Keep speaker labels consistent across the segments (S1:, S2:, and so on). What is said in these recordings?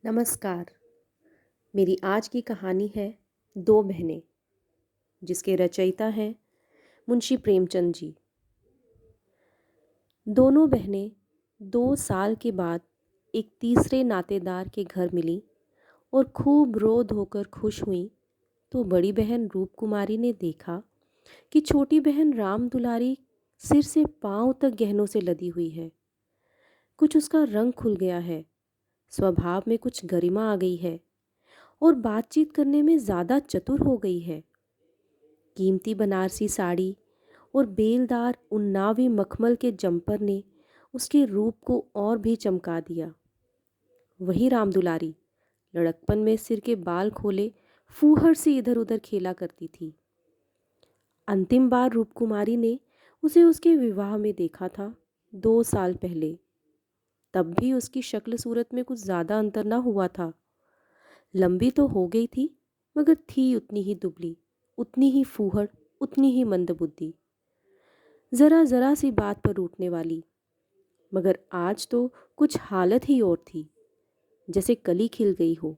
S1: नमस्कार। मेरी आज की कहानी है दो बहनें, जिसके रचयिता हैं मुंशी प्रेमचंद जी। दोनों बहनें 2 साल के बाद एक तीसरे नातेदार के घर मिलीं और खूब रो धोकर खुश हुईं। तो बड़ी बहन रूप कुमारी ने देखा कि छोटी बहन राम दुलारी सिर से पांव तक गहनों से लदी हुई है। कुछ उसका रंग खुल गया है, स्वभाव में कुछ गरिमा आ गई है और बातचीत करने में ज़्यादा चतुर हो गई है। कीमती बनारसी साड़ी और बेलदार उन्नावी मखमल के जंपर ने उसके रूप को और भी चमका दिया। वही राम दुलारी लड़कपन में सिर के बाल खोले फूहड़ से इधर उधर खेला करती थी। अंतिम बार रूपकुमारी ने उसे उसके विवाह में देखा था, 2 साल पहले। तब भी उसकी शक्ल सूरत में कुछ ज़्यादा अंतर न हुआ था। लंबी तो हो गई थी, मगर थी उतनी ही दुबली, उतनी ही फूहड़, उतनी ही मंदबुद्धि, ज़रा ज़रा सी बात पर रूठने वाली। मगर आज तो कुछ हालत ही और थी, जैसे कली खिल गई हो।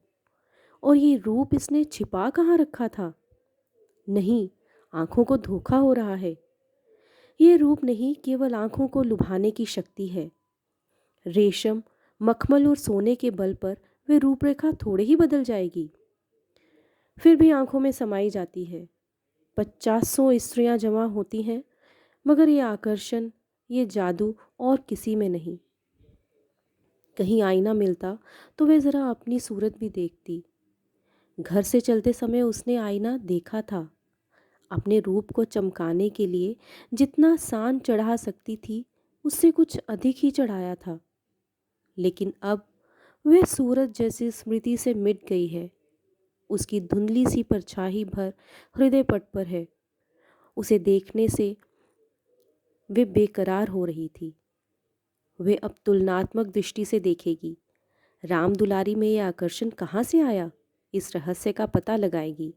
S1: और ये रूप इसने छिपा कहाँ रखा था? नहीं, आंखों को धोखा हो रहा है। ये रूप नहीं, केवल आंखों को लुभाने की शक्ति है। रेशम, मखमल और सोने के बल पर वे रूपरेखा थोड़े ही बदल जाएगी, फिर भी आंखों में समाई जाती है। 50 स्त्रियां जमा होती हैं, मगर ये आकर्षण, ये जादू और किसी में नहीं। कहीं आईना मिलता तो वह ज़रा अपनी सूरत भी देखती। घर से चलते समय उसने आईना देखा था। अपने रूप को चमकाने के लिए जितना सान चढ़ा सकती थी, उससे कुछ अधिक ही चढ़ाया था। लेकिन अब वह सूरत जैसी स्मृति से मिट गई है। उसकी धुंधली सी परछाई भर हृदय पट पर है। उसे देखने से वे बेकरार हो रही थी। वे अब तुलनात्मक दृष्टि से देखेगी। राम दुलारी में यह आकर्षण कहाँ से आया, इस रहस्य का पता लगाएगी।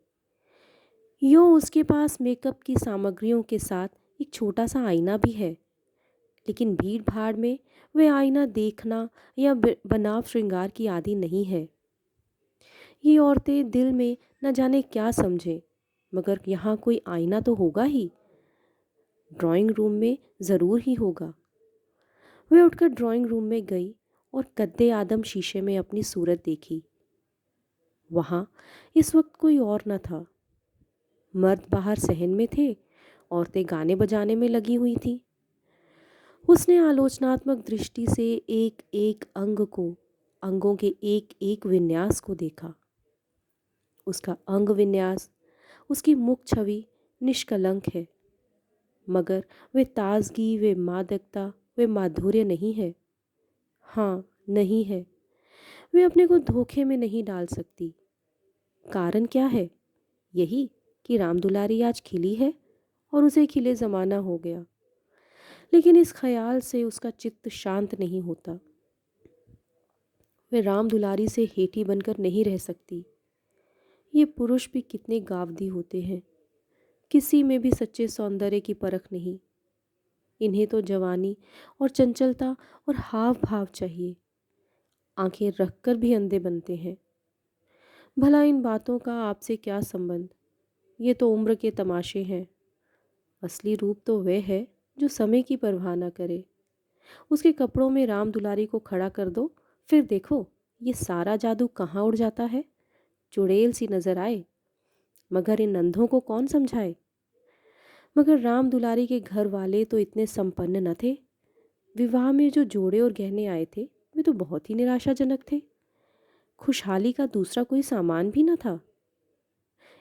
S1: यूँ उसके पास मेकअप की सामग्रियों के साथ एक छोटा सा आईना भी है, लेकिन भीड़ भाड़ में वह आईना देखना या बनाव श्रृंगार की आदि नहीं है। ये औरतें दिल में न जाने क्या समझें, मगर यहाँ कोई आईना तो होगा ही, ड्राइंग रूम में ज़रूर ही होगा। वह उठकर ड्राइंग रूम में गई और कद्दे आदम शीशे में अपनी सूरत देखी। वहाँ इस वक्त कोई और न था। मर्द बाहर सहन में थे, औरतें गाने बजाने में लगी हुई थीं। उसने आलोचनात्मक दृष्टि से एक एक अंग को, अंगों के एक एक विन्यास को देखा। उसका अंग विन्यास, उसकी मुख छवि निष्कलंक है, मगर वे ताजगी, वे मादकता, वे माधुर्य नहीं है। हाँ, नहीं है। वे अपने को धोखे में नहीं डाल सकती। कारण क्या है? यही कि राम दुलारी आज खिली है और उसे खिले ज़माना हो गया। लेकिन इस ख्याल से उसका चित्त शांत नहीं होता। वे राम दुलारी से हेठी बनकर नहीं रह सकती। ये पुरुष भी कितने गावदी होते हैं, किसी में भी सच्चे सौंदर्य की परख नहीं। इन्हें तो जवानी और चंचलता और हाव भाव चाहिए। आंखें रखकर भी अंधे बनते हैं। भला इन बातों का आपसे क्या संबंध? ये तो उम्र के तमाशे हैं। असली रूप तो वह है जो समय की परवाह न करे। उसके कपड़ों में राम दुलारी को खड़ा कर दो, फिर देखो ये सारा जादू कहाँ उड़ जाता है। चुड़ैल सी नजर आए, मगर इन अंधों को कौन समझाए। मगर राम दुलारी के घर वाले तो इतने संपन्न न थे। विवाह में जो जोड़े और गहने आए थे, वे तो बहुत ही निराशाजनक थे। खुशहाली का दूसरा कोई सामान भी न था।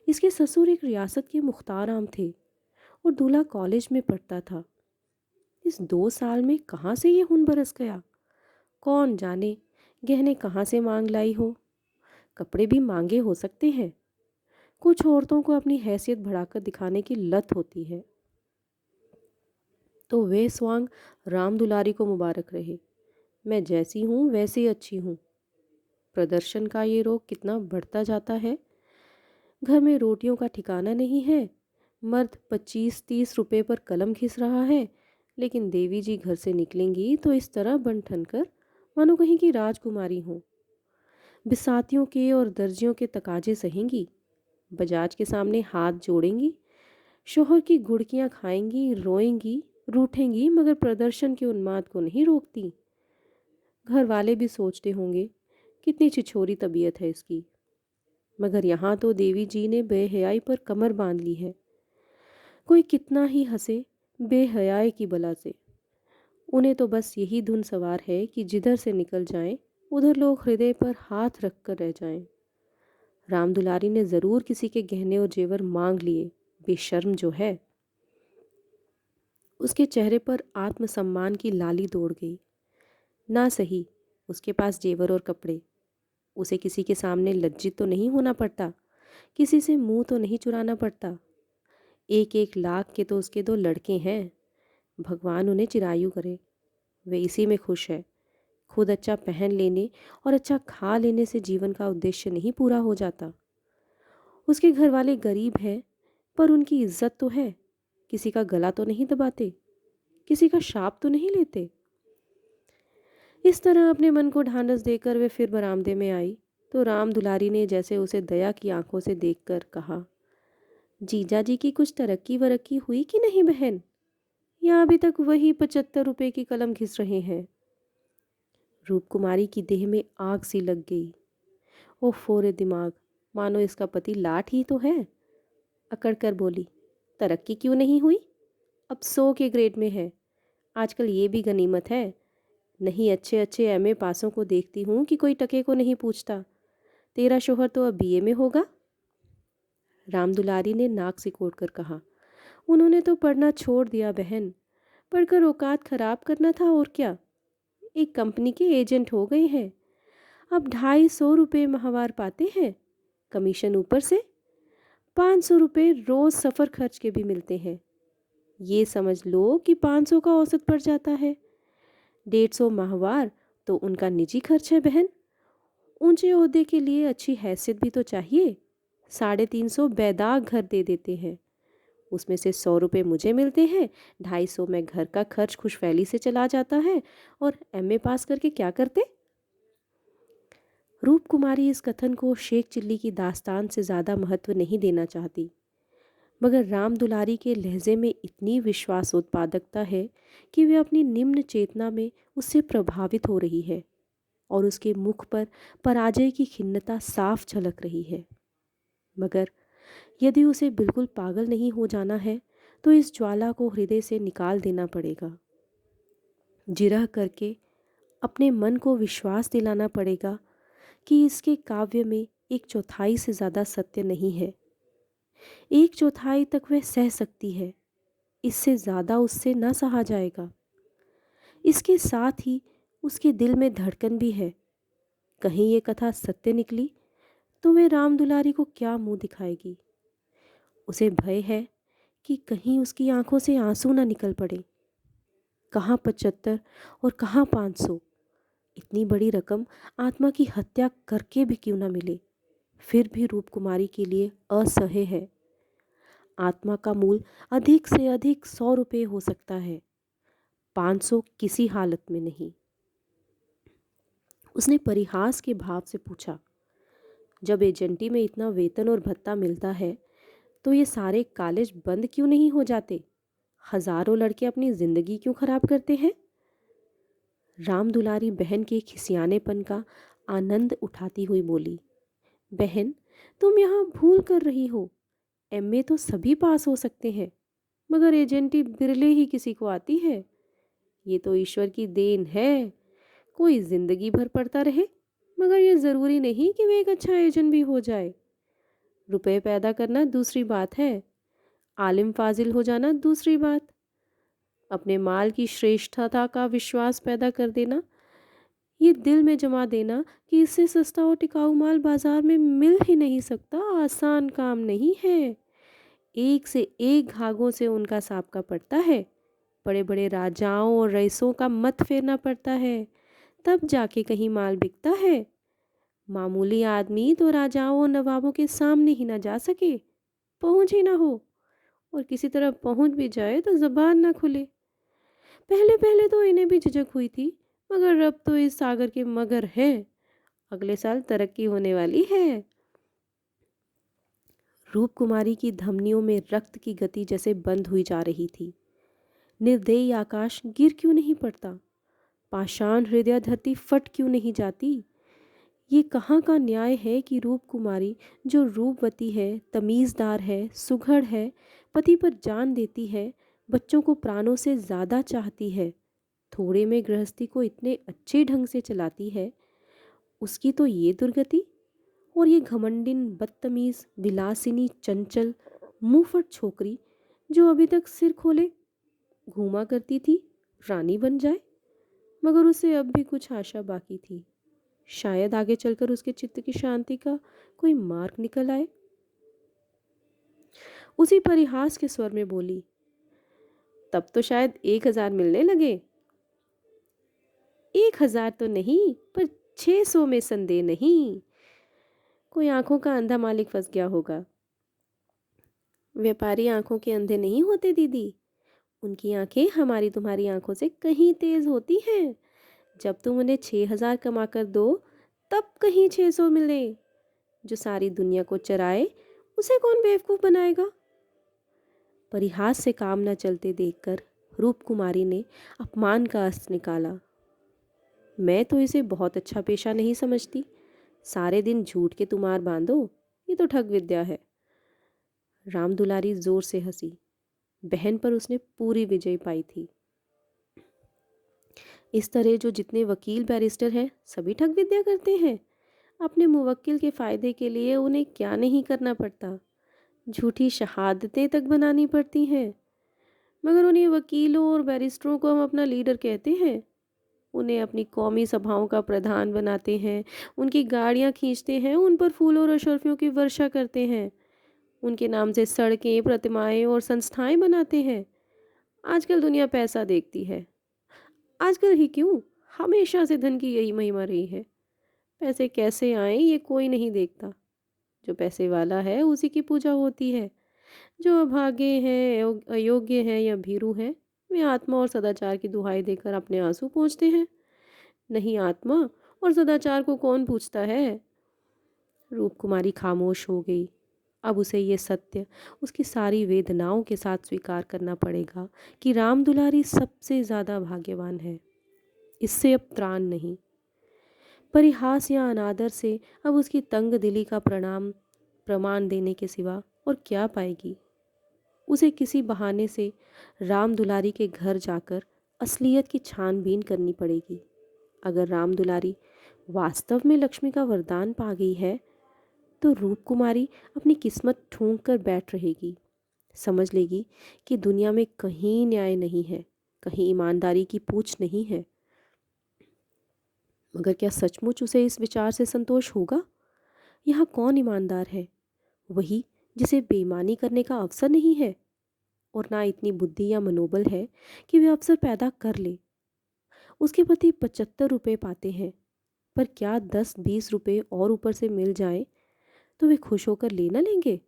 S1: इसके ससुर एक रियासत के मुख्तार आम थे और दूल्हा कॉलेज में पढ़ता था। इस 2 साल में कहाँ से ये खून बरस गया, कौन जाने। गहने कहाँ से मांग लाई हो। कपड़े भी मांगे हो सकते हैं। कुछ औरतों को अपनी हैसियत बढ़ाकर दिखाने की लत होती है। तो वे स्वांग राम दुलारी को मुबारक रहे। मैं जैसी हूँ वैसे अच्छी हूँ। प्रदर्शन का ये रोग कितना बढ़ता जाता है। घर में रोटियों का ठिकाना नहीं है। मर्द 25-30 रुपए पर कलम घिस रहा है, लेकिन देवी जी घर से निकलेंगी तो इस तरह बन ठन कर मानो कहीं की राजकुमारी हो। बिसातियों के और दर्जियों के तकाजे सहेंगी, बजाज के सामने हाथ जोड़ेंगी, शोहर की गुड़कियां खाएंगी, रोएंगी, रूठेंगी, मगर प्रदर्शन के उन्माद को नहीं रोकती। घर वाले भी सोचते होंगे कितनी छिछोरी तबीयत है इसकी, मगर यहाँ तो देवी जी ने बेहयाई पर कमर बांध ली है। कोई कितना ही हंसे बेहयाई की बला से, उन्हें तो बस यही धुन सवार है कि जिधर से निकल जाएं उधर लोग हृदय पर हाथ रख कर रह जाएं। राम दुलारी ने जरूर किसी के गहने और जेवर मांग लिए, बेशर्म जो है। उसके चेहरे पर आत्मसम्मान की लाली दौड़ गई। ना सही, उसके पास जेवर और कपड़े, उसे किसी के सामने लज्जित तो नहीं होना पड़ता, किसी से मुंह तो नहीं चुराना पड़ता। 1-1 लाख के तो उसके 2 लड़के हैं। भगवान उन्हें चिरायु करे, वे इसी में खुश है। खुद अच्छा पहन लेने और अच्छा खा लेने से जीवन का उद्देश्य नहीं पूरा हो जाता। उसके घर वाले गरीब हैं, पर उनकी इज्जत तो है, किसी का गला तो नहीं दबाते, किसी का शाप तो नहीं लेते। इस तरह अपने मन को ढांढस देकर वे फिर बरामदे में आई तो राम दुलारी ने जैसे उसे दया की आंखों से देखकर कहा, जीजा जी की कुछ तरक्की वरक्की हुई कि नहीं बहन, या अभी तक वही 75 रुपए की कलम घिस रहे हैं। रूपकुमारी की देह में आग सी लग गई। ओ फोरे दिमाग, मानो इसका पति लाठ ही तो है। अकड़ कर बोली, तरक्की क्यों नहीं हुई, अब 100 के ग्रेड में है। आजकल ये भी गनीमत है, नहीं अच्छे अच्छे एमए पासों को देखती हूँ कि कोई टके को नहीं पूछता। तेरा शोहर तो अब बीए में होगा। राम दुलारी ने नाक सिकोड़ कर कहा, उन्होंने तो पढ़ना छोड़ दिया बहन, पढ़कर औकात खराब करना था और क्या। एक कंपनी के एजेंट हो गए हैं, अब 250 रुपये माहवार पाते हैं, कमीशन ऊपर से 500 रुपये रोज सफ़र खर्च के भी मिलते हैं। ये समझ लो कि 500 का औसत पड़ जाता है। 150 माहवार तो उनका निजी खर्च है बहन। ऊंचे ओहदे के लिए अच्छी हैसियत भी तो चाहिए। 350 बेदाग घर दे देते हैं, उसमें से 100 रुपये मुझे मिलते हैं, 250 में घर का खर्च खुशफैली से चला जाता है। और एमए पास करके क्या करते। रूप कुमारी इस कथन को शेख चिल्ली की दास्तान से ज़्यादा महत्व नहीं देना चाहती, मगर राम दुलारी के लहजे में इतनी विश्वास उत्पादकता है कि वे अपनी निम्न चेतना में उससे प्रभावित हो रही है और उसके मुख पर पराजय की खिन्नता साफ झलक रही है। मगर यदि उसे बिल्कुल पागल नहीं हो जाना है तो इस ज्वाला को हृदय से निकाल देना पड़ेगा। जिरह करके अपने मन को विश्वास दिलाना पड़ेगा कि इसके काव्य में 1/4 से ज़्यादा सत्य नहीं है। 1/4 तक वह सह सकती है, इससे ज़्यादा उससे न सहा जाएगा। इसके साथ ही उसके दिल में धड़कन भी है। कहीं ये कथा सत्य निकली तो वह राम दुलारी को क्या मुंह दिखाएगी। उसे भय है कि कहीं उसकी आंखों से आंसू न निकल पड़े। कहाँ 75 और कहाँ 500, इतनी बड़ी रकम आत्मा की हत्या करके भी क्यों न मिले, फिर भी रूपकुमारी के लिए असह्य है। आत्मा का मूल अधिक से अधिक 100 रुपये हो सकता है, 500 किसी हालत में नहीं। उसने परिहास के भाव से पूछा, जब एजेंटी में इतना वेतन और भत्ता मिलता है तो ये सारे कॉलेज बंद क्यों नहीं हो जाते। हजारों लड़के अपनी जिंदगी क्यों खराब करते हैं। राम दुलारी बहन के खिसियानेपन का आनंद उठाती हुई बोली, बहन तुम यहाँ भूल कर रही हो, एमए तो सभी पास हो सकते हैं, मगर एजेंटी बिरले ही किसी को आती है। ये तो ईश्वर की देन है, कोई जिंदगी भर पढ़ता रहे, मगर ये ज़रूरी नहीं कि वह एक अच्छा एजेंट भी हो जाए। रुपए पैदा करना दूसरी बात है, आलिम फाजिल हो जाना दूसरी बात। अपने माल की श्रेष्ठता का विश्वास पैदा कर देना, ये दिल में जमा देना कि इससे सस्ता और टिकाऊ माल बाजार में मिल ही नहीं सकता, आसान काम नहीं है। एक से एक घागों से उनका साबका पड़ता है, बड़े बड़े राजाओं और रईसों का मत फेरना पड़ता है, तब जाके कहीं माल बिकता है। मामूली आदमी तो राजाओं और नवाबों के सामने ही ना जा सके, पहुंच ही ना हो, और किसी तरह पहुंच भी जाए तो जबान ना खुले। पहले पहले तो इन्हें भी झिझक हुई थी, मगर अब तो इस सागर के मगर हैं, अगले साल तरक्की होने वाली है। रूप कुमारी की धमनियों में रक्त की गति जैसे बंद हुई जा रही थी। निर्दयी आकाश गिर क्यों नहीं पड़ता? पाषाण हृदय धरती फट क्यों नहीं जाती? ये कहाँ का न्याय है कि रूप कुमारी, जो रूपवती है, तमीज़दार है, सुघड़ है, पति पर जान देती है, बच्चों को प्राणों से ज़्यादा चाहती है, थोड़े में गृहस्थी को इतने अच्छे ढंग से चलाती है, उसकी तो ये दुर्गति। और ये घमंडिन, बदतमीज़, विलासिनी, चंचल, मुंहफट छोकरी, जो अभी तक सिर खोले घूमा करती थी, रानी बन जाए। मगर उसे अब भी कुछ आशा बाकी थी। शायद आगे चलकर उसके चित्त की शांति का कोई मार्ग निकल आए। उसी परिहास के स्वर में बोली, तब तो शायद 1,000 मिलने लगे। 1,000 तो नहीं, पर 600 में संदेह नहीं। कोई आंखों का अंधा मालिक फंस गया होगा। व्यापारी आंखों के अंधे नहीं होते दीदी। उनकी आंखें हमारी तुम्हारी आंखों से कहीं तेज होती हैं। जब तुम उन्हें 6,000 कमा कर दो, तब कहीं 600 मिले। जो सारी दुनिया को चराए, उसे कौन बेवकूफ बनाएगा? परिहास से काम न चलते देखकर रूप कुमारी ने अपमान का अस्त्र निकाला। मैं तो इसे बहुत अच्छा पेशा नहीं समझती। सारे दिन झूठ के तुमार बांधो, ये तो ठग विद्या है। राम दुलारी जोर से हंसी। बहन पर उसने पूरी विजय पाई थी। इस तरह जो जितने वकील बैरिस्टर हैं, सभी ठग विद्या करते हैं। अपने मुवक्किल के फायदे के लिए उन्हें क्या नहीं करना पड़ता। झूठी शहादतें तक बनानी पड़ती हैं। मगर उन्हीं वकीलों और बैरिस्टरों को हम अपना लीडर कहते हैं। उन्हें अपनी कौमी सभाओं का प्रधान बनाते हैं, उनकी गाड़ियां खींचते हैं, उन पर फूलों और अशर्फियों की वर्षा करते हैं, उनके नाम से सड़कें, प्रतिमाएं और संस्थाएं बनाते हैं। आजकल दुनिया पैसा देखती है। आजकल ही क्यों, हमेशा से धन की यही महिमा रही है। पैसे कैसे आए ये कोई नहीं देखता। जो पैसे वाला है उसी की पूजा होती है। जो अभागे हैं, अयोग्य हैं या भीरू हैं, वे आत्मा और सदाचार की दुहाई देकर अपने आंसू पोंछते हैं। नहीं, आत्मा और सदाचार को कौन पूछता है? रूप कुमारी खामोश हो गई। अब उसे ये सत्य उसकी सारी वेदनाओं के साथ स्वीकार करना पड़ेगा कि राम दुलारी सबसे ज़्यादा भाग्यवान है। इससे अब त्राण नहीं। परिहास या अनादर से अब उसकी तंग दिली का प्रमाण देने के सिवा और क्या पाएगी? उसे किसी बहाने से राम दुलारी के घर जाकर असलियत की छानबीन करनी पड़ेगी। अगर राम दुलारी वास्तव में लक्ष्मी का वरदान पा गई है, तो रूप कुमारी अपनी किस्मत ठूंक कर बैठ रहेगी। समझ लेगी कि दुनिया में कहीं न्याय नहीं है, कहीं ईमानदारी की पूछ नहीं है। मगर क्या सचमुच उसे इस विचार से संतोष होगा? यहाँ कौन ईमानदार है? वही जिसे बेईमानी करने का अवसर नहीं है और ना इतनी बुद्धि या मनोबल है कि वे अवसर पैदा कर ले। उसके पति 75 रुपये पाते हैं, पर क्या 10-20 रुपये और ऊपर से मिल जाए तो वे खुश होकर ले न लेंगे?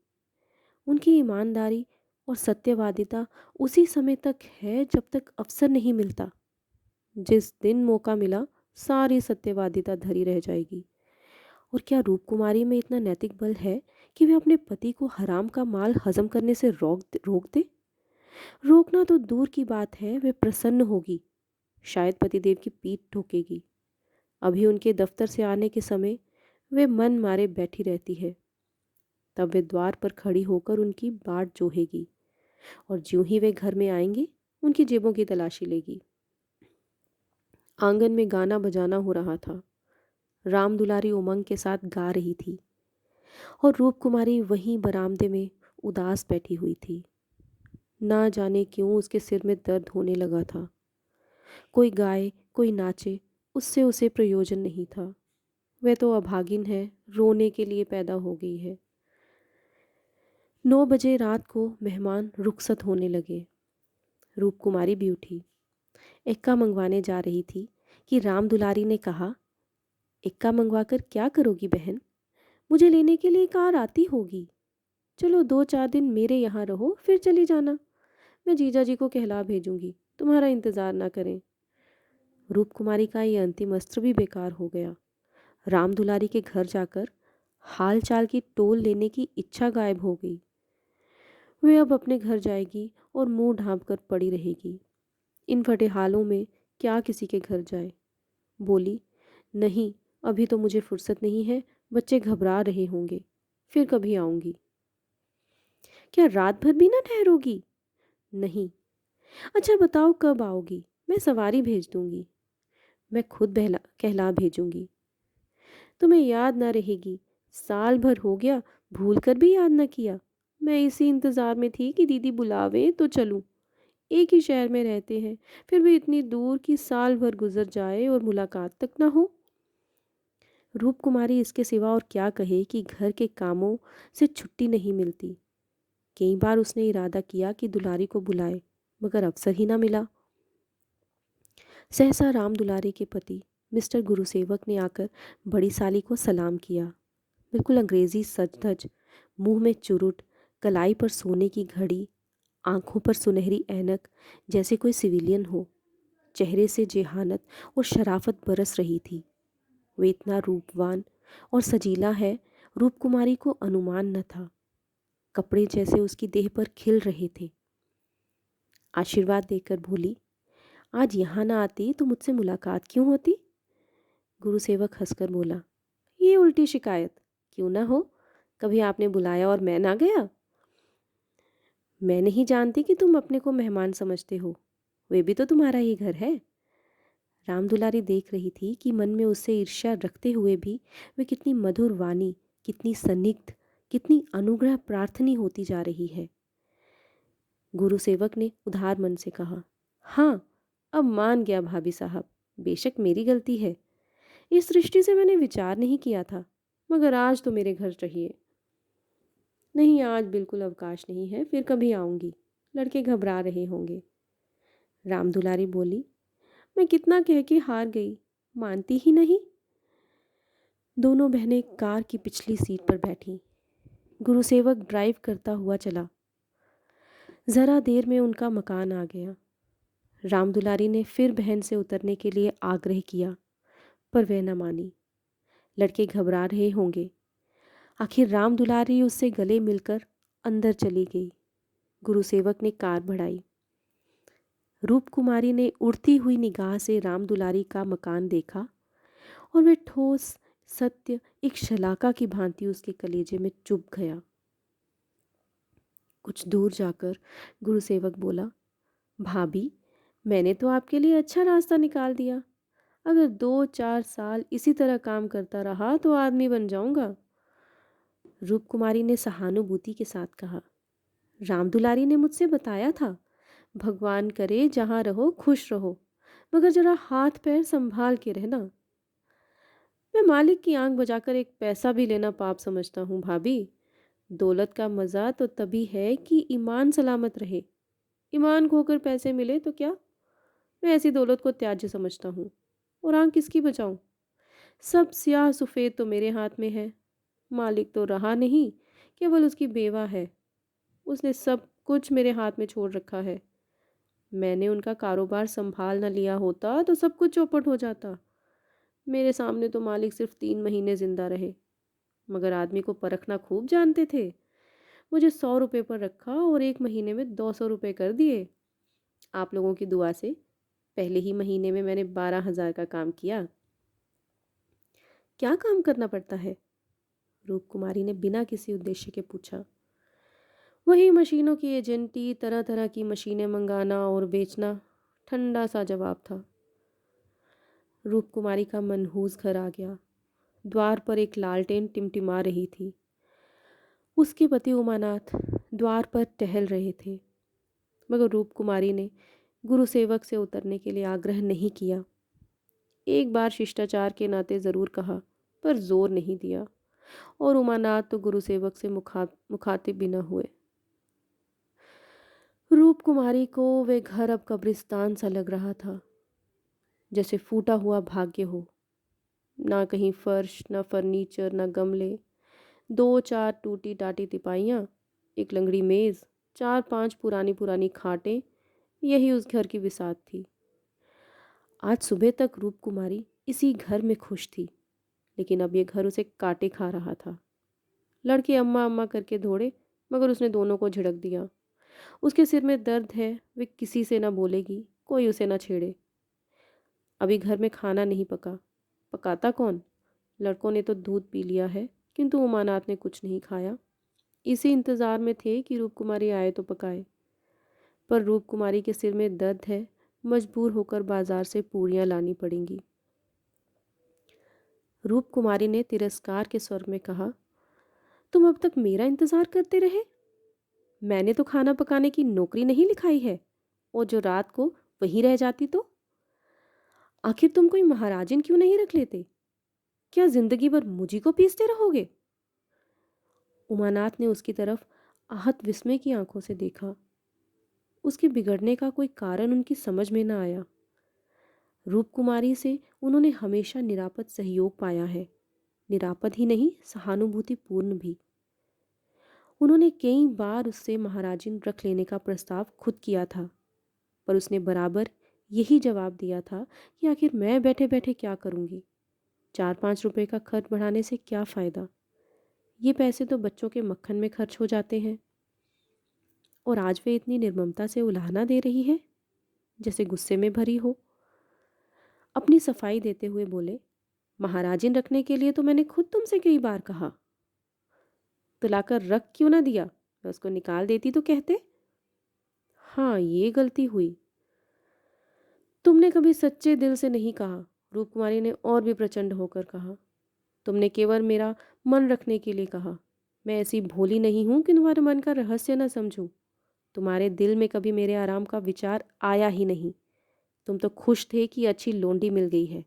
S1: उनकी ईमानदारी और सत्यवादिता उसी समय तक है जब तक अवसर नहीं मिलता। जिस दिन मौका मिला, सारी सत्यवादिता धरी रह जाएगी। और क्या रूप कुमारी में इतना नैतिक बल है कि वे अपने पति को हराम का माल हजम करने से रोक दे? रोकना तो दूर की बात है, वे प्रसन्न होगी। शायद पतिदेव की पीठ ठोकेगी। अभी उनके दफ्तर से आने के समय वे मन मारे बैठी रहती है। तब वे द्वार पर खड़ी होकर उनकी बाट जोहेगी और ज्यों ही वे घर में आएंगे, उनकी जेबों की तलाशी लेगी। आंगन में गाना बजाना हो रहा था। राम दुलारी उमंग के साथ गा रही थी और रूप कुमारी वहीं बरामदे में उदास बैठी हुई थी। ना जाने क्यों उसके सिर में दर्द होने लगा था। कोई गाए, कोई नाचे, उससे उसे प्रयोजन नहीं था। वह तो अभागिन है, रोने के लिए पैदा हो गई है। 9 बजे रात को मेहमान रुखसत होने लगे। रूप कुमारी भी उठी, एक्का मंगवाने जा रही थी कि राम दुलारी ने कहा, एक्का मंगवाकर क्या करोगी बहन? मुझे लेने के लिए कार आती होगी। चलो 2-4 दिन मेरे यहाँ रहो, फिर चली जाना। मैं जीजा जी को कहला भेजूंगी, तुम्हारा इंतजार ना करें। रूप कुमारी का ये अंतिम अस्त्र भी बेकार हो गया। राम दुलारी के घर जाकर हाल चाल की टोल लेने की इच्छा गायब हो गई। वे अब अपने घर जाएगी और मुंह ढांप कर पड़ी रहेगी। इन फटे हालों में क्या किसी के घर जाए। बोली, नहीं, अभी तो मुझे फुर्सत नहीं है, बच्चे घबरा रहे होंगे, फिर कभी आऊंगी। क्या रात भर भी ना ठहरोगी? नहीं। अच्छा बताओ कब आओगी, मैं सवारी भेज दूंगी। मैं खुद बहला कहला भेजूंगी। तुम्हें याद ना रहेगी, साल भर हो गया, भूल कर भी याद ना किया। मैं इसी इंतज़ार में थी कि दीदी बुलावे तो चलूं। एक ही शहर में रहते हैं, फिर भी इतनी दूर कि साल भर गुजर जाए और मुलाकात तक ना हो। रूप कुमारी इसके सिवा और क्या कहे कि घर के कामों से छुट्टी नहीं मिलती। कई बार उसने इरादा किया कि दुलारी को बुलाए, मगर अवसर ही ना मिला। सहसा राम दुलारी के पति मिस्टर गुरुसेवक ने आकर बड़ी साली को सलाम किया। बिल्कुल अंग्रेजी सज धज, मुंह में चुरुट, कलाई पर सोने की घड़ी, आंखों पर सुनहरी ऐनक, जैसे कोई सिविलियन हो। चेहरे से जेहानत और शराफत बरस रही थी। वे इतना रूपवान और सजीला है, रूप कुमारी को अनुमान न था। कपड़े जैसे उसकी देह पर खिल रहे थे। आशीर्वाद देकर बोली, आज यहाँ ना आती तो मुझसे मुलाकात क्यों होती? गुरुसेवक हंसकर बोला, ये उल्टी शिकायत क्यों ना हो, कभी आपने बुलाया और मैं ना गया? मैं नहीं जानती कि तुम अपने को मेहमान समझते हो, वे भी तो तुम्हारा ही घर है। रामदुलारी देख रही थी कि मन में उससे ईर्ष्या रखते हुए भी वे कितनी मधुर वाणी, कितनी सन्निग्ध, कितनी अनुग्रह प्रार्थनी होती जा रही है। गुरुसेवक ने उदार मन से कहा, हाँ, अब मान गया भाभी साहब, बेशक मेरी गलती है। इस दृष्टि से मैंने विचार नहीं किया था, मगर आज तो मेरे घर चाहिए। नहीं, आज बिल्कुल अवकाश नहीं है, फिर कभी आऊंगी। लड़के घबरा रहे होंगे। रामदुलारी बोली, मैं कितना कह के हार गई, मानती ही नहीं। दोनों बहनें कार की पिछली सीट पर बैठीं। गुरुसेवक ड्राइव करता हुआ चला। जरा देर में उनका मकान आ गया। रामदुलारी ने फिर बहन से उतरने के लिए आग्रह किया, पर वह न मानी। लड़के घबरा रहे होंगे। आखिर रामदुलारी उससे गले मिलकर अंदर चली गई। गुरुसेवक ने कार बढ़ाई। रूप कुमारी ने उड़ती हुई निगाह से रामदुलारी का मकान देखा और वह ठोस सत्य एक शलाका की भांति उसके कलेजे में चुभ गया। कुछ दूर जाकर गुरुसेवक बोला, भाभी, मैंने तो आपके लिए अच्छा रास्ता निकाल दिया। अगर 2-4 साल इसी तरह काम करता रहा तो आदमी बन जाऊंगा। रूप कुमारी ने सहानुभूति के साथ कहा, रामदुलारी ने मुझसे बताया था, भगवान करे जहाँ रहो खुश रहो, मगर जरा हाथ पैर संभाल के रहना। मैं मालिक की आंख बजाकर एक पैसा भी लेना पाप समझता हूँ भाभी। दौलत का मज़ा तो तभी है कि ईमान सलामत रहे। ईमान खोकर पैसे मिले तो क्या? मैं ऐसी दौलत को त्याज्य समझता हूँ। और आंख किसकी बचाऊं? सब स्याह सफ़ेद तो मेरे हाथ में है। मालिक तो रहा नहीं, केवल उसकी बेवा है। उसने सब कुछ मेरे हाथ में छोड़ रखा है। मैंने उनका कारोबार संभाल न लिया होता तो सब कुछ चौपट हो जाता। मेरे सामने तो मालिक सिर्फ 3 महीने जिंदा रहे, मगर आदमी को परखना खूब जानते थे। मुझे 100 रुपये पर रखा और 1 महीने में 200 रुपये कर दिए। आप लोगों की दुआ से पहले ही महीने में मैंने 12,000 का काम किया। क्या काम करना पड़ता है? रूप कुमारी ने बिना किसी उद्देश्य के पूछा। वही मशीनों की एजेंटी, तरह तरह की मशीनें मंगाना और बेचना, ठंडा सा जवाब था। रूप कुमारी का मनहूस घर आ गया। द्वार पर एक लालटेन टिमटिमा रही थी। उसके पति उमानाथ द्वार पर टहल रहे थे, मगर रूप कुमारी ने गुरुसेवक से उतरने के लिए आग्रह नहीं किया। एक बार शिष्टाचार के नाते ज़रूर कहा, पर जोर नहीं दिया, और उमानाथ तो गुरुसेवक से मुखातिब भी न हुए। रूप कुमारी को वे घर अब कब्रिस्तान सा लग रहा था, जैसे फूटा हुआ भाग्य हो। ना कहीं फर्श, ना फर्नीचर, ना गमले, 2-4 टूटी टाटी तिपाइयाँ, एक लंगड़ी मेज़, 4-5 पुरानी पुरानी खाटें, यही उस घर की बिसात थी। आज सुबह तक रूप कुमारी इसी घर में खुश थी। लेकिन अब ये घर उसे काटे खा रहा था। लड़के अम्मा अम्मा करके दौड़े, मगर उसने दोनों को झिड़क दिया। उसके सिर में दर्द है, वे किसी से ना बोलेगी, कोई उसे ना छेड़े। अभी घर में खाना नहीं पका, पकाता कौन? लड़कों ने तो दूध पी लिया है, किंतु उमानाथ ने कुछ नहीं खाया। इसी इंतजार में थे कि रूपकुमारी आए तो पकाए। पर रूपकुमारी के सिर में दर्द है, मजबूर होकर बाजार से पूरियां लानी पड़ेंगी। रूपकुमारी ने तिरस्कार के स्वर में कहा, तुम अब तक मेरा इंतजार करते रहे? मैंने तो खाना पकाने की नौकरी नहीं लिखाई है, और जो रात को वहीं रह जाती तो? आखिर तुम कोई महाराजिन क्यों नहीं रख लेते? क्या जिंदगी भर मुझी को पीसते रहोगे? उमानाथ ने उसकी तरफ आहत विस्मय की आंखों से देखा। उसके बिगड़ने का कोई कारण उनकी समझ में न आया। रूपकुमारी से उन्होंने हमेशा निरापद सहयोग पाया है, निरापद ही नहीं, सहानुभूतिपूर्ण भी। उन्होंने कई बार उससे महाराजिन रख लेने का प्रस्ताव खुद किया था, पर उसने बराबर यही जवाब दिया था कि आखिर मैं बैठे बैठे क्या करूंगी, 4-5 रुपए का खर्च बढ़ाने से क्या फ़ायदा, ये पैसे तो बच्चों के मक्खन में खर्च हो जाते हैं। और आज वे इतनी निर्ममता से उलाहना दे रही है, जैसे गुस्से में भरी हो। अपनी सफाई देते हुए बोले, महाराजिन रखने के लिए तो मैंने खुद तुमसे कई बार कहा, तो लाकर रख क्यों ना दिया? मैं उसको निकाल देती तो कहते। हाँ, ये गलती हुई। तुमने कभी सच्चे दिल से नहीं कहा, रूपकुमारी ने और भी प्रचंड होकर कहा। तुमने केवल मेरा मन रखने के लिए कहा। मैं ऐसी भोली नहीं हूं कि तुम्हारे मन का रहस्य न समझूं। तुम्हारे दिल में कभी मेरे आराम का विचार आया ही नहीं। तुम तो खुश थे कि अच्छी लोंडी मिल गई है,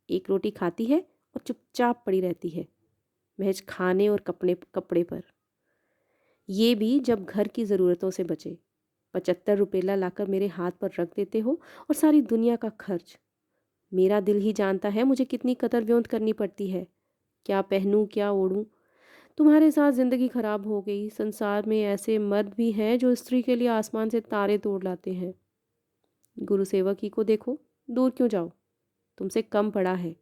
S1: एक रोटी खाती है और चुपचाप पड़ी रहती है, महज खाने और कपड़े कपड़े पर, ये भी जब घर की ज़रूरतों से बचे। 75 रुपये लाकर मेरे हाथ पर रख देते हो, और सारी दुनिया का खर्च। मेरा दिल ही जानता है मुझे कितनी कतर व्योंत करनी पड़ती है, क्या पहनूं क्या ओढ़ूं। तुम्हारे साथ ज़िंदगी खराब हो गई। संसार में ऐसे मर्द भी हैं जो स्त्री के लिए आसमान से तारे तोड़ लाते हैं। गुरु सेवक ही को देखो, दूर क्यों जाओ, तुमसे कम पड़ा है,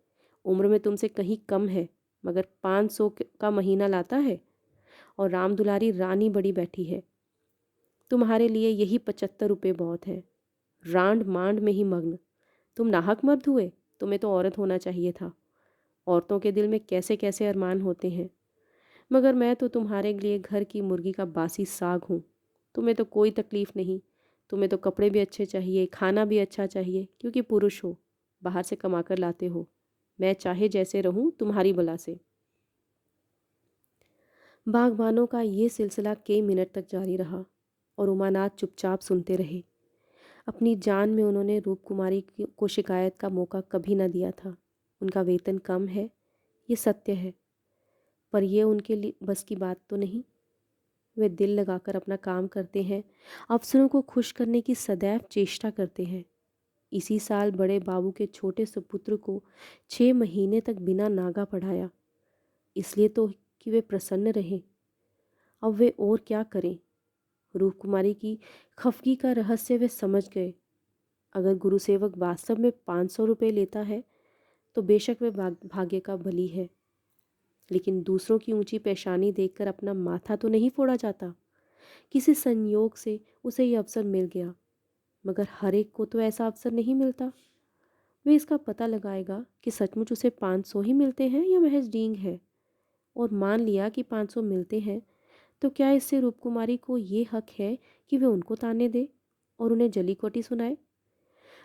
S1: उम्र में तुमसे कहीं कम है, मगर 500 का महीना लाता है, और राम दुलारी रानी बड़ी बैठी है। तुम्हारे लिए यही 75 रुपये बहुत है। रांड मांड में ही मग्न तुम नाहक मर्द हुए। तुम्हें तो औरत होना चाहिए था। औरतों के दिल में कैसे कैसे अरमान होते हैं, मगर मैं तो तुम्हारे लिए घर की मुर्गी का बासी साग हूँ। तुम्हें तो कोई तकलीफ नहीं। तुम्हें तो कपड़े भी अच्छे चाहिए, खाना भी अच्छा चाहिए, क्योंकि पुरुष हो, बाहर से कमा कर लाते हो। मैं चाहे जैसे रहूं तुम्हारी बला से। बागबानों का ये सिलसिला कई मिनट तक जारी रहा, और उमानाथ चुपचाप सुनते रहे। अपनी जान में उन्होंने रूपकुमारी को शिकायत का मौका कभी न दिया था। उनका वेतन कम है, ये सत्य है, पर यह उनके लिए बस की बात तो नहीं। वे दिल लगाकर अपना काम करते हैं, अफसरों को खुश करने की सदैव चेष्टा करते हैं। इसी साल बड़े बाबू के छोटे सुपुत्र को 6 महीने तक बिना नागा पढ़ाया, इसलिए तो कि वे प्रसन्न रहें। अब वे और क्या करें? रूपकुमारी की खफगी का रहस्य वे समझ गए। अगर गुरुसेवक वास्तव में 500 रुपये लेता है, तो बेशक वे भाग्य का बली है, लेकिन दूसरों की ऊंची पेशानी देखकर अपना माथा तो नहीं फोड़ा जाता। किसी संयोग से उसे यह अवसर मिल गया, मगर हर एक को तो ऐसा अवसर नहीं मिलता। वे इसका पता लगाएगा कि सचमुच उसे 500 ही मिलते हैं या महज डींग है। और मान लिया कि 500 मिलते हैं, तो क्या इससे रूपकुमारी को ये हक है कि वे उनको ताने दे और उन्हें जली कोटी सुनाए?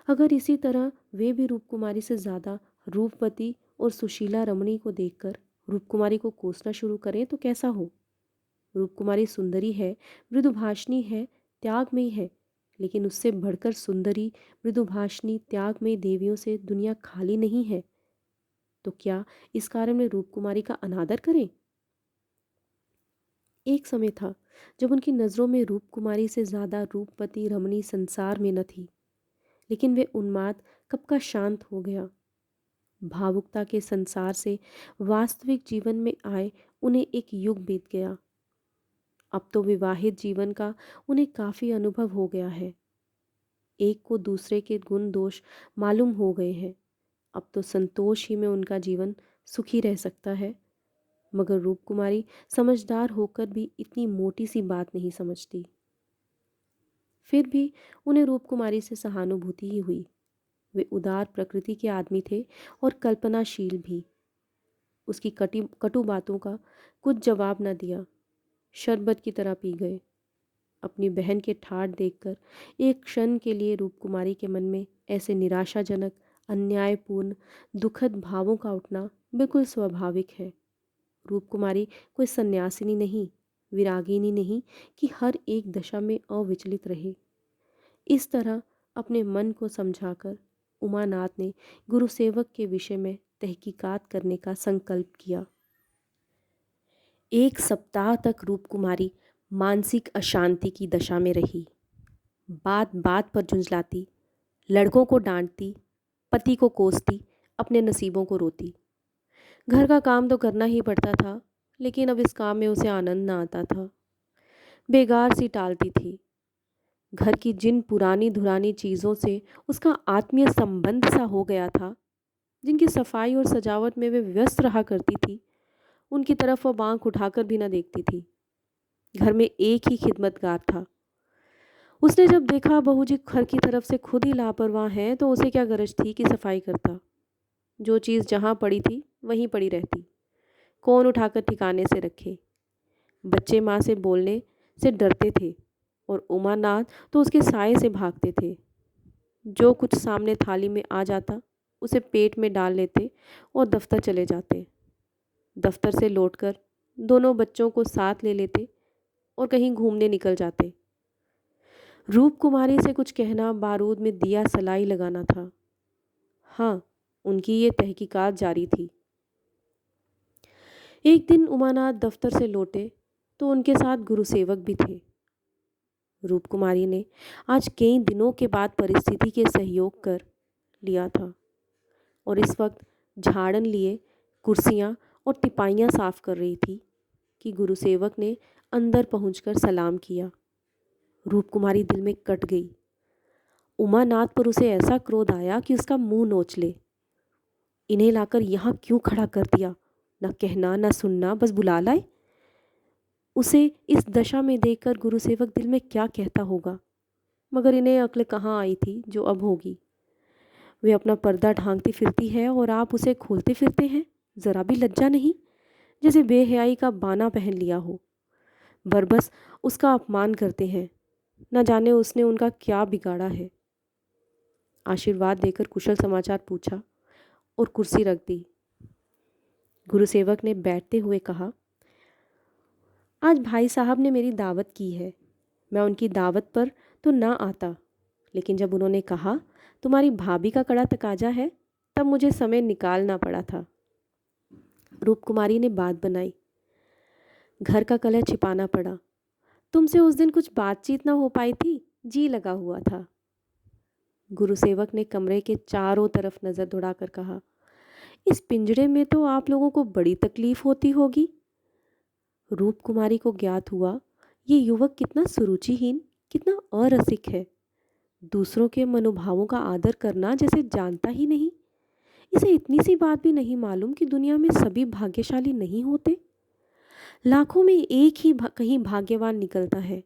S1: अगर इसी तरह वे भी रूपकुमारी से ज़्यादा रूपवती और सुशीला रमणी को देखकर रूपकुमारी को कोसना शुरू करें तो कैसा हो? रूपकुमारी सुंदरी है, मृदुभाषिणी है, त्यागमयी है, लेकिन उससे बढ़कर सुंदरी, मृदुभाषिणी, त्यागमयी देवियों से दुनिया खाली नहीं है। तो क्या इस कारण वे रूपकुमारी का अनादर करें? एक समय था जब उनकी नज़रों में रूपकुमारी से ज़्यादा रूपवती रमणी संसार में न थी, लेकिन वे उन्माद कब का शांत हो गया। भावुकता के संसार से वास्तविक जीवन में आए उन्हें एक युग बीत गया। अब तो विवाहित जीवन का उन्हें काफ़ी अनुभव हो गया है। एक को दूसरे के गुण दोष मालूम हो गए हैं। अब तो संतोष ही में उनका जीवन सुखी रह सकता है। मगर रूप कुमारी समझदार होकर भी इतनी मोटी सी बात नहीं समझती। फिर भी उन्हें रूप कुमारी से सहानुभूति ही हुई। वे उदार प्रकृति के आदमी थे और कल्पनाशील भी। उसकी कटु बातों का कुछ जवाब न दिया, शरबत की तरह पी गए। अपनी बहन के ठाठ देखकर एक क्षण के लिए रूपकुमारी के मन में ऐसे निराशाजनक, अन्यायपूर्ण, दुखद भावों का उठना बिल्कुल स्वाभाविक है। रूपकुमारी कोई सन्यासिनी नहीं, विरागिनी नहीं कि हर एक दशा में अविचलित रहे। इस तरह अपने मन को समझाकर उमानाथ ने गुरुसेवक के विषय में तहकीकात करने का संकल्प किया। एक सप्ताह तक रूपकुमारी मानसिक अशांति की दशा में रही। बात बात पर झुंझलाती, लड़कों को डांटती, पति को कोसती, अपने नसीबों को रोती। घर का काम तो करना ही पड़ता था, लेकिन अब इस काम में उसे आनंद ना आता था। बेगार सी टालती थी। घर की जिन पुरानी धुरानी चीज़ों से उसका आत्मीय संबंध सा हो गया था, जिनकी सफाई और सजावट में वे व्यस्त रहा करती थी, उनकी तरफ वह आंख उठाकर भी न देखती थी। घर में एक ही खिदमतगार था। उसने जब देखा बहू जी घर की तरफ से खुद ही लापरवाह हैं, तो उसे क्या गरज थी कि सफाई करता। जो चीज़ जहाँ पड़ी थी वहीं पड़ी रहती, कौन उठाकर ठिकाने से रखे। बच्चे माँ से बोलने से डरते थे और उमानाथ तो उसके साए से भागते थे। जो कुछ सामने थाली में आ जाता उसे पेट में डाल लेते और दफ्तर चले जाते। दफ्तर से लौटकर दोनों बच्चों को साथ ले लेते और कहीं घूमने निकल जाते। रूप कुमारी से कुछ कहना बारूद में दिया सलाई लगाना था। हाँ, उनकी ये तहकीकात जारी थी। एक दिन उमानाथ दफ्तर से लौटे तो उनके साथ गुरुसेवक भी थे। रूप कुमारी ने आज कई दिनों के बाद परिस्थिति के सहयोग कर लिया था और इस वक्त झाड़न लिए कुर्सियां और टिपाइयाँ साफ कर रही थी कि गुरुसेवक ने अंदर पहुंचकर सलाम किया। रूपकुमारी दिल में कट गई। उमानाथ पर उसे ऐसा क्रोध आया कि उसका मुंह नोच ले। इन्हें लाकर यहाँ क्यों खड़ा कर दिया? न कहना न सुनना, बस बुला लाए। उसे इस दशा में देखकर गुरुसेवक दिल में क्या कहता होगा, मगर इन्हें अक्ल कहाँ आई थी जो अब होगी। वे अपना पर्दा ढांकती फिरती है और आप उसे खोलते फिरते हैं। ज़रा भी लज्जा नहीं, जैसे बेहयाई का बाना पहन लिया हो। बरबस उसका अपमान करते हैं। न जाने उसने उनका क्या बिगाड़ा है। आशीर्वाद देकर कुशल समाचार पूछा और कुर्सी रख दी। गुरुसेवक ने बैठते हुए कहा, आज भाई साहब ने मेरी दावत की है। मैं उनकी दावत पर तो ना आता, लेकिन जब उन्होंने कहा तुम्हारी भाभी का कड़ा तकाजा है, तब मुझे समय निकालना पड़ा था। रूपकुमारी ने बात बनाई। घर का कलह छिपाना पड़ा। तुमसे उस दिन कुछ बातचीत ना हो पाई थी, जी लगा हुआ था। गुरुसेवक ने कमरे के चारों तरफ नज़र दौड़ाकर कहा, इस पिंजड़े में तो आप लोगों को बड़ी तकलीफ होती होगी। रूपकुमारी को ज्ञात हुआ ये युवक कितना सुरुचिहीन, कितना अरसिक है। दूसरों के मनोभावों का आदर करना जैसे जानता ही नहीं। इसे इतनी सी बात भी नहीं मालूम कि दुनिया में सभी भाग्यशाली नहीं होते। लाखों में एक ही कहीं भाग्यवान निकलता है,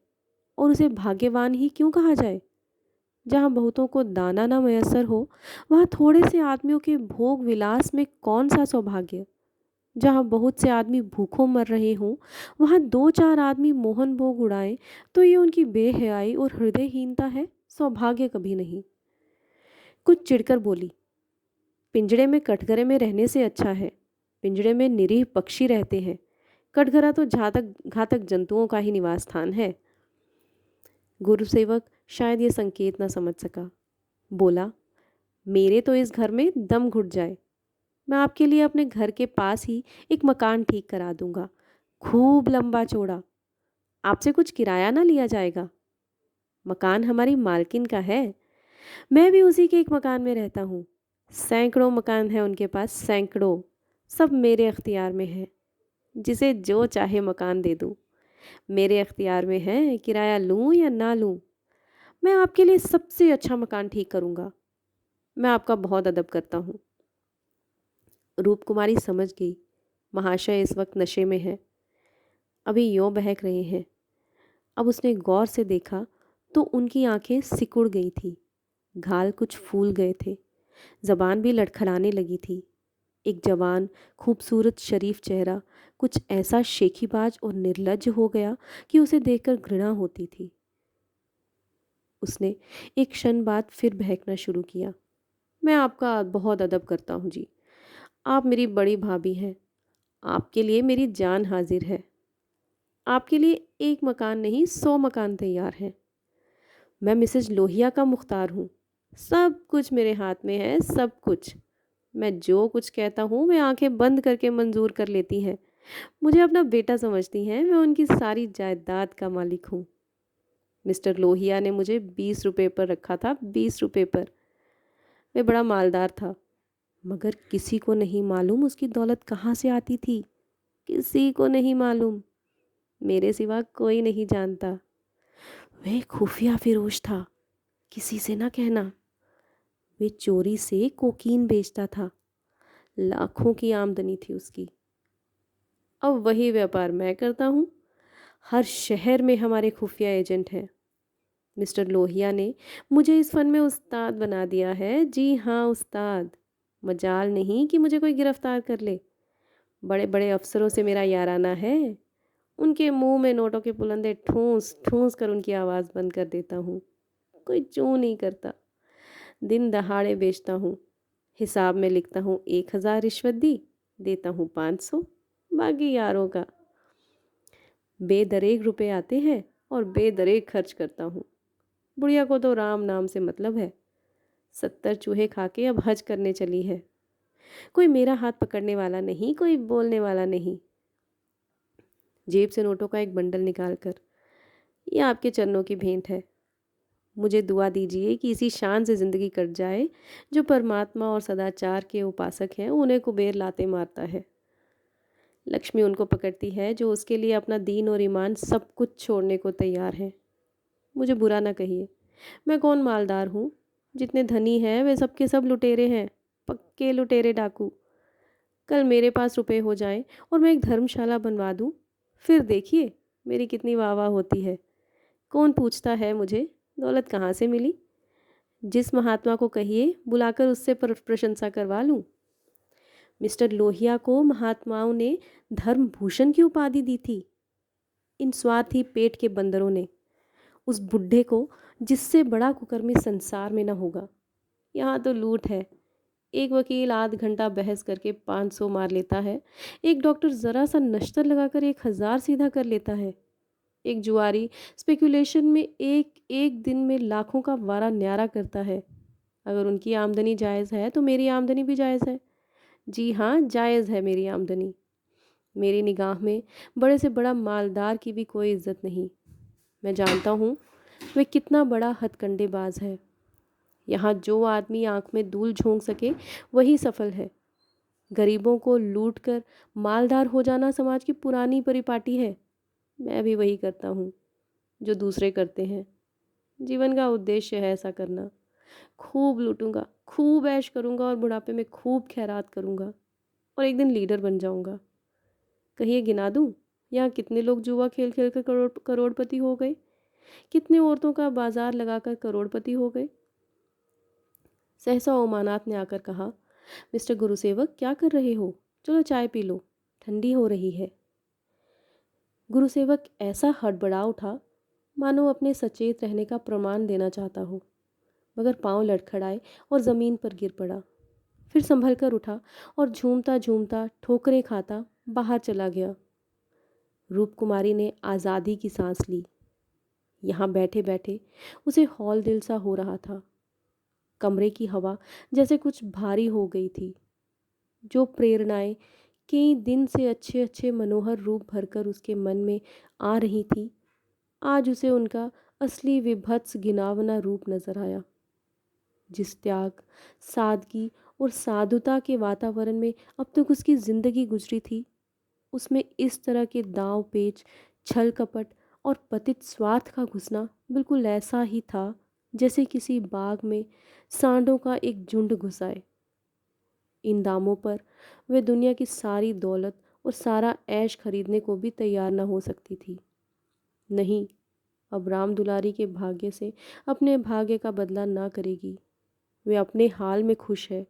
S1: और उसे भाग्यवान ही क्यों कहा जाए? जहाँ बहुतों को दाना न मयसर हो, वहाँ थोड़े से आदमियों के भोग विलास में कौन सा सौभाग्य? जहाँ बहुत से आदमी भूखों मर रहे हों, वहाँ दो चार आदमी मोहन भोग उड़ाएं, तो ये उनकी बेहयाई और हृदयहीनता है, सौभाग्य कभी नहीं। कुछ चिढ़कर बोली, पिंजड़े में कटघरे में रहने से अच्छा है। पिंजड़े में निरीह पक्षी रहते हैं, कटघरा तो घातक जंतुओं का ही निवास स्थान है। गुरुसेवक शायद ये संकेत न समझ सका। बोला, मेरे तो इस घर में दम घुट जाए। मैं आपके लिए अपने घर के पास ही एक मकान ठीक करा दूंगा, खूब लंबा चौड़ा। आपसे कुछ किराया ना लिया जाएगा। मकान हमारी मालकिन का है। मैं भी उसी के एक मकान में रहता हूँ। सैकड़ों मकान है उनके पास, सैकड़ों। सब मेरे अख्तियार में है। जिसे जो चाहे मकान दे दूँ। मेरे अख्तियार में है, किराया लूँ या ना लूँ। मैं आपके लिए सबसे अच्छा मकान ठीक करूँगा। मैं आपका बहुत अदब करता हूँ। रूपकुमारी समझ गई, महाशय इस वक्त नशे में है, अभी यों बहक रहे हैं। अब उसने गौर से देखा तो उनकी आंखें सिकुड़ गई थी, गाल कुछ फूल गए थे, जबान भी लड़खड़ाने लगी थी। एक जवान खूबसूरत शरीफ चेहरा कुछ ऐसा शेखीबाज और निर्लज्ज हो गया कि उसे देखकर घृणा होती थी। उसने एक क्षण बाद फिर बहकना शुरू किया। मैं आपका बहुत अदब करता हूँ जी, आप मेरी बड़ी भाभी हैं, आपके लिए मेरी जान हाजिर है, आपके लिए एक मकान नहीं 100 मकान तैयार हैं। मैं मिसेज लोहिया का मुख्तार हूँ, सब कुछ मेरे हाथ में है, सब कुछ। मैं जो कुछ कहता हूँ वे आंखें बंद करके मंजूर कर लेती हैं। मुझे अपना बेटा समझती हैं, मैं उनकी सारी जायदाद का मालिक हूँ। मिस्टर लोहिया ने मुझे 20 रुपये पर रखा था, 20 रुपये पर। वे बड़ा मालदार था, मगर किसी को नहीं मालूम उसकी दौलत कहाँ से आती थी, किसी को नहीं मालूम, मेरे सिवा कोई नहीं जानता। वह खुफिया फिरोश था, किसी से ना कहना। वे चोरी से कोकीन बेचता था, लाखों की आमदनी थी उसकी। अब वही व्यापार मैं करता हूँ, हर शहर में हमारे खुफिया एजेंट हैं। मिस्टर लोहिया ने मुझे इस फन में उस्ताद बना दिया है, जी हाँ उस्ताद। मजाल नहीं कि मुझे कोई गिरफ्तार कर ले। बड़े बड़े अफसरों से मेरा याराना है, उनके मुंह में नोटों के पुलंदे ठूंस ठूंस कर उनकी आवाज़ बंद कर देता हूँ। कोई चूं नहीं करता। दिन दहाड़े बेचता हूँ, हिसाब में लिखता हूँ 1,000 रिश्वत दी, देता हूँ 500, बाकी यारों का। बेदरेग रुपए आते हैं और बेदरेग खर्च करता हूँ। बुढ़िया को तो राम नाम से मतलब है, 70 चूहे खा के अब हज करने चली है। कोई मेरा हाथ पकड़ने वाला नहीं, कोई बोलने वाला नहीं। जेब से नोटों का एक बंडल निकालकर, ये आपके चरणों की भेंट है, मुझे दुआ दीजिए कि इसी शान से ज़िंदगी कट जाए जो परमात्मा और सदाचार के उपासक हैं उन्हें कुबेर लाते मारता है। लक्ष्मी उनको पकड़ती है जो उसके लिए अपना दीन और ईमान सब कुछ छोड़ने को तैयार है। मुझे बुरा ना कहिए, मैं कौन मालदार हूँ, जितने धनी हैं वे सब के सब लुटेरे हैं, पक्के लुटेरे डाकू। कल मेरे पास रुपए हो जाएं और मैं एक धर्मशाला बनवा दूँ, फिर देखिए मेरी कितनी वाह वाह होती है। कौन पूछता है मुझे दौलत कहाँ से मिली। जिस महात्मा को कहिए बुलाकर उससे प्रशंसा करवा लूँ। मिस्टर लोहिया को महात्माओं ने धर्म भूषण की उपाधि दी थी। इन स्वार्थी पेट के बंदरों ने उस बुढ़े को, जिससे बड़ा कुकर्मी संसार में न होगा। यहाँ तो लूट है, एक वकील आध घंटा बहस करके 500 मार लेता है, एक डॉक्टर ज़रा सा नश्तर लगाकर 1,000 सीधा कर लेता है, एक जुआरी स्पेकुलेशन में एक एक दिन में लाखों का वारा न्यारा करता है। अगर उनकी आमदनी जायज़ है तो मेरी आमदनी भी जायज़ है। जी हाँ, जायज़ है मेरी आमदनी। मेरी निगाह में बड़े से बड़ा मालदार की भी कोई इज्जत नहीं। मैं जानता हूँ वे कितना बड़ा हथकंडेबाज है। यहाँ जो आदमी आंख में धूल झोंक सके वही सफल है। गरीबों को लूट कर मालदार हो जाना समाज की पुरानी परिपाटी है। मैं भी वही करता हूँ जो दूसरे करते हैं। जीवन का उद्देश्य है ऐसा करना। खूब लूटूंगा, खूब ऐश करूंगा और बुढ़ापे में खूब खैरात करूंगा और एक दिन लीडर बन जाऊंगा। कहिए गिना दूं यहाँ कितने लोग जुआ खेल खेल कर करोड़पति हो गए, कितने औरतों का बाजार लगाकर करोड़पति हो गए। सहसा ओमानाथ ने आकर कहा, मिस्टर गुरुसेवक क्या कर रहे हो, चलो चाय पी लो, ठंडी हो रही है। गुरुसेवक ऐसा हड़बड़ा उठा मानो अपने सचेत रहने का प्रमाण देना चाहता हो, मगर पांव लड़खड़ाए और ज़मीन पर गिर पड़ा। फिर संभल कर उठा और झूमता झूमता ठोकरें खाता बाहर चला गया। रूपकुमारी ने आज़ादी की सांस ली। यहाँ बैठे बैठे उसे हौल दिल सा हो रहा था। कमरे की हवा जैसे कुछ भारी हो गई थी। जो प्रेरणाएं कई दिन से अच्छे अच्छे मनोहर रूप भरकर उसके मन में आ रही थी, आज उसे उनका असली विभत्स घिनौना रूप नजर आया। जिस त्याग, सादगी और साधुता के वातावरण में अब तक उसकी जिंदगी गुजरी थी, उसमें इस तरह के दांव पेच, छल कपट और पतित स्वार्थ का घुसना बिल्कुल ऐसा ही था जैसे किसी बाग में सांडों का एक झुंड घुस आए। इन दामों पर वे दुनिया की सारी दौलत और सारा ऐश खरीदने को भी तैयार न हो सकती थी। नहीं, अब राम दुलारी के भाग्य से अपने भाग्य का बदला ना करेगी। वे अपने हाल में खुश है।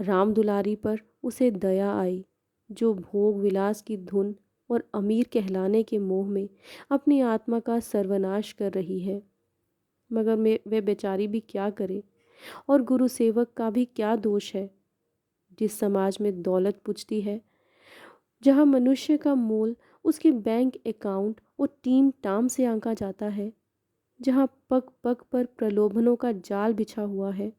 S1: राम दुलारी पर उसे दया आई, जो भोग विलास की धुन और अमीर कहलाने के मोह में अपनी आत्मा का सर्वनाश कर रही है। मगर मैं वे बेचारी भी क्या करे, और गुरु सेवक का भी क्या दोष है। जिस समाज में दौलत पुछती है, जहाँ मनुष्य का मोल उसके बैंक अकाउंट और टीम टाम से आंका जाता है, जहाँ पग पग पर प्रलोभनों का जाल बिछा हुआ है,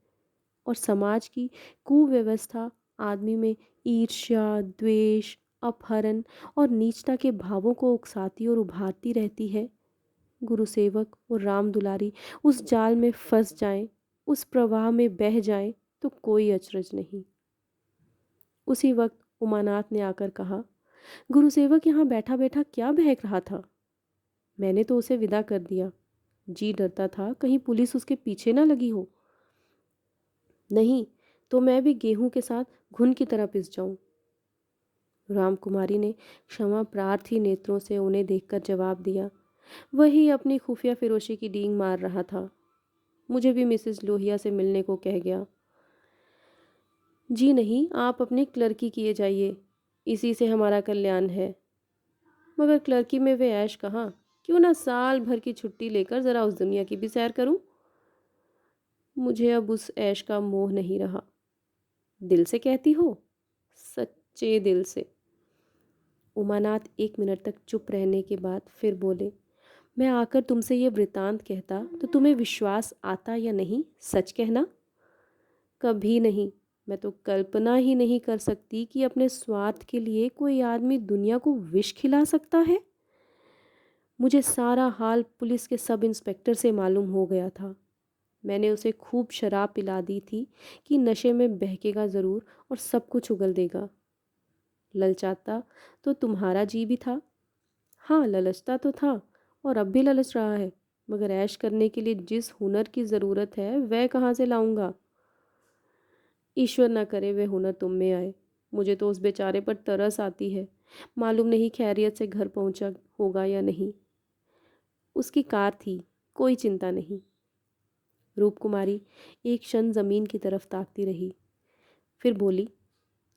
S1: और समाज की कुव्यवस्था आदमी में ईर्ष्या, द्वेष, अपहरण और नीचता के भावों को उकसाती और उभारती रहती है, गुरु सेवक और राम दुलारी उस जाल में फंस जाएं, उस प्रवाह में बह जाएं, तो कोई अचरज नहीं। उसी वक्त उमानाथ ने आकर कहा, गुरु सेवक यहाँ बैठा बैठा क्या बहक रहा था? मैंने तो उसे विदा कर दिया। जी डरता था कहीं पुलिस उसके पीछे ना लगी हो। नहीं तो मैं भी गेहूं के साथ घुन की तरह पिस जाऊं। रामकुमारी ने क्षमा प्रार्थी नेत्रों से उन्हें देखकर जवाब दिया। वही अपनी खुफिया फिरोशी की डींग मार रहा था। मुझे भी मिसेस लोहिया से मिलने को कह गया। जी नहीं, आप अपनी क्लर्की किए जाइए, इसी से हमारा कल्याण है। मगर क्लर्की में वे ऐश कहाँ? क्यों ना साल भर की छुट्टी लेकर ज़रा उस दुनिया की भी सैर करूं। मुझे अब उस ऐश का मोह नहीं रहा। दिल से कहती हो? सच्चे दिल से। उमानाथ 1 मिनट तक चुप रहने के बाद फिर बोले, मैं आकर तुमसे ये वृतांत कहता तो तुम्हें विश्वास आता या नहीं? सच कहना। कभी नहीं। मैं तो कल्पना ही नहीं कर सकती कि अपने स्वार्थ के लिए कोई आदमी दुनिया को विष खिला सकता है। मुझे सारा हाल पुलिस के सब इंस्पेक्टर से मालूम हो गया था। मैंने उसे खूब शराब पिला दी थी कि नशे में बहकेगा ज़रूर और सब कुछ उगल देगा। ललचाता तो तुम्हारा जी भी था। हाँ, ललचता तो था और अब भी ललच रहा है, मगर ऐश करने के लिए जिस हुनर की ज़रूरत है वह कहाँ से लाऊंगा? ईश्वर न करे वे हुनर तुम में आए। मुझे तो उस बेचारे पर तरस आती है। मालूम नहीं खैरियत से घर पहुंचा होगा या नहीं। उसकी कार थी, कोई चिंता नहीं। रूपकुमारी एक क्षण जमीन की तरफ ताकती रही, फिर बोली,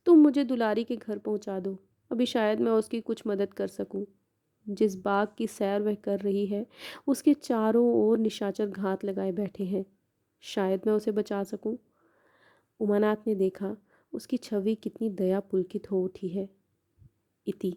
S1: तुम मुझे दुलारी के घर पहुंचा दो। अभी शायद मैं उसकी कुछ मदद कर सकूं। जिस बाग की सैर वह कर रही है, उसके चारों ओर निशाचर घात लगाए बैठे हैं। शायद मैं उसे बचा सकूं। उमानाथ ने देखा उसकी छवि कितनी दया पुलकित हो उठी है। इति।